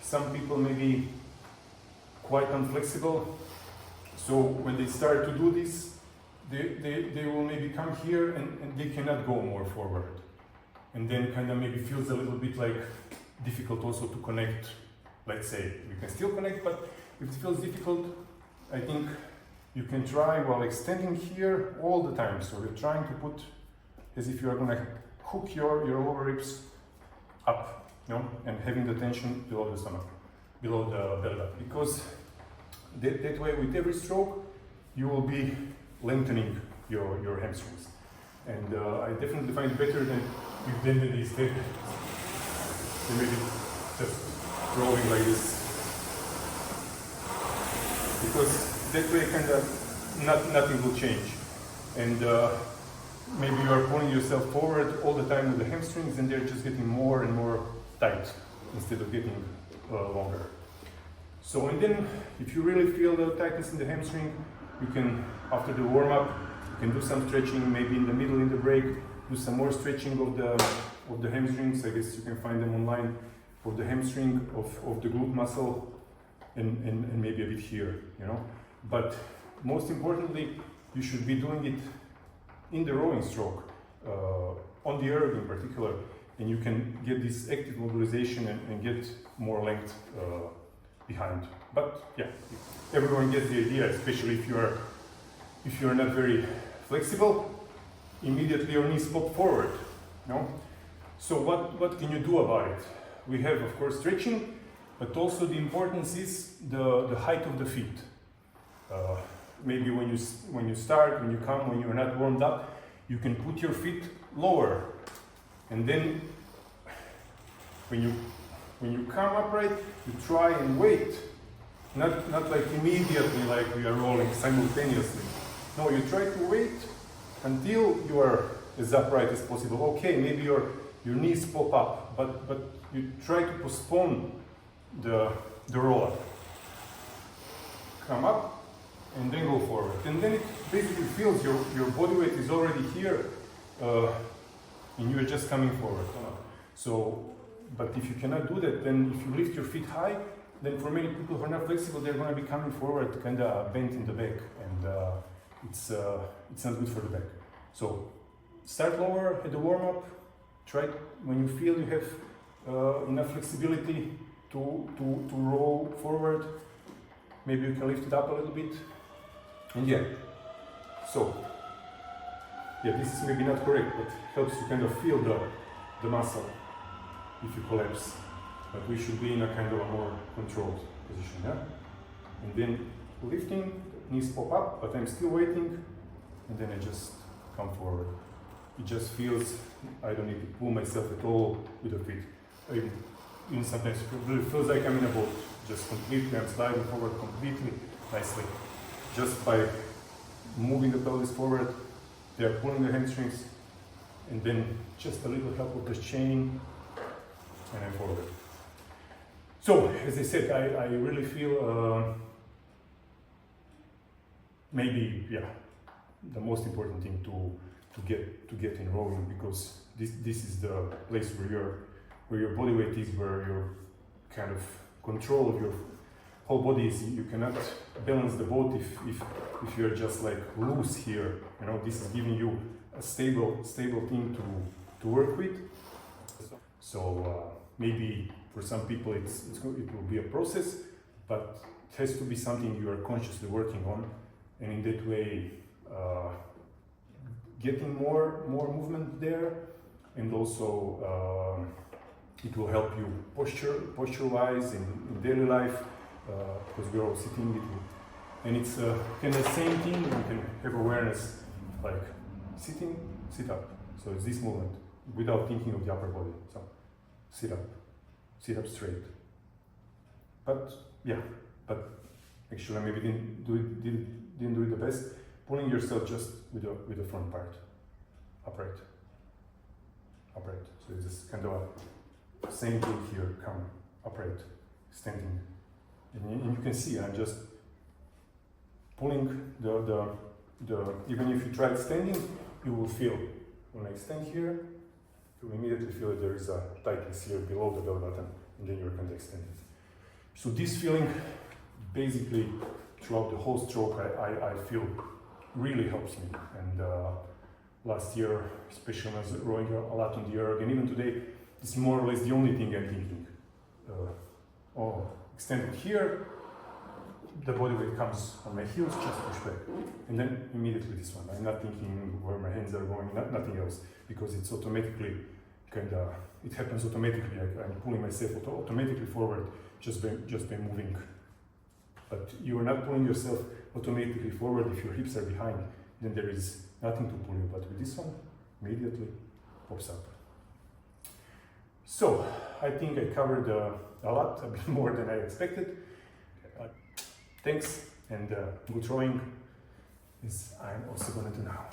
some people may be quite unflexible. So when they start to do this, they will maybe come here and they cannot go more forward. And then kind of maybe feels a little bit like difficult also to connect. Let's say you can still connect, but if it feels difficult, I think you can try while extending here all the time. So you're trying to put as if you are going to hook your lower ribs up, you know, and having the tension below the stomach, below the belly button. Because that way, with every stroke, you will be lengthening your hamstrings. And I definitely find it better than if then these dead. You maybe just rolling like this. Because that way kind of nothing will change. And maybe you are pulling yourself forward all the time with the hamstrings and they're just getting more and more tight instead of getting longer. So, and then if you really feel the tightness in the hamstring, you can, after the warm-up, you can do some stretching, maybe in the middle, in the break, do some more stretching of the hamstrings. I guess you can find them online, of the hamstring, of the glute muscle, and maybe a bit here, you know. But most importantly, you should be doing it in the rowing stroke, on the erg in particular, and you can get this active mobilization and get more length behind. But yeah, everyone gets the idea, especially if you are not very flexible. Immediately your knees pop forward, you know? So what can you do about it? We have, of course, stretching, but also the importance is the height of the feet. Maybe when you start, when you come, when you're not warmed up, you can put your feet lower, and then when you come upright, you try and wait, not like immediately like we are rolling simultaneously. No, you try to wait until you are as upright as possible. Okay, maybe your knees pop up, but you try to postpone the roll up. Come up and then go forward. And then it basically feels your body weight is already here and you're just coming forward. So, but if you cannot do that, then if you lift your feet high, then for many people who are not flexible, they're going to be coming forward kind of bent in the back, and it's not good for the back. So start lower at the warm-up. Try when you feel you have enough flexibility to roll forward. Maybe you can lift it up a little bit. And yeah, so yeah, this is maybe not correct, but helps you kind of feel the muscle if you collapse. But we should be in a kind of a more controlled position, yeah? And then lifting, knees pop up, but I'm still waiting, and then I just come forward. It just feels, I don't need to pull myself at all with the feet. Even sometimes it feels like I'm in a boat, just completely, I'm sliding forward completely nicely. Just by moving the pelvis forward, they are pulling the hamstrings, and then just a little help of the chain, and I'm forward. So, as I said, I really feel maybe, yeah, the most important thing to get in rowing, because this is the place where your body weight is, where your kind of control of your whole body is. You cannot balance the boat if you're just like loose here. You know, this is giving you a stable thing to work with. So maybe for some people it will be a process, but it has to be something you are consciously working on, and in that way getting more movement there, and also it will help you posture-wise in daily life, because we're all sitting between. And it's kind of the same thing. You can have awareness like sitting, sit up. So it's this movement without thinking of the upper body. So sit up straight. But yeah, but actually I maybe didn't do it the best. Pulling yourself just with the front part, upright. So it's just kind of a same thing here. Come upright, standing, and you can see I'm just pulling the. Even if you try standing, you will feel when I stand here, you immediately feel that there is a tightness here below the belly button, and then you're kind of extended. So this feeling, basically, throughout the whole stroke, I feel really helps me. And last year, especially when I was rowing a lot on the erg, and even today, it's more or less the only thing I'm thinking. Extend it here, the body weight comes on my heels, just push back. And then immediately this one. I'm not thinking where my hands are going, nothing else, because it's automatically it happens automatically. I'm pulling myself automatically forward just by moving. But you are not pulling yourself automatically forward if your hips are behind, then there is nothing to pull you. But with this one, immediately pops up. So I think I covered a lot, a bit more than I expected. Thanks, and good rowing is I'm also going to do now.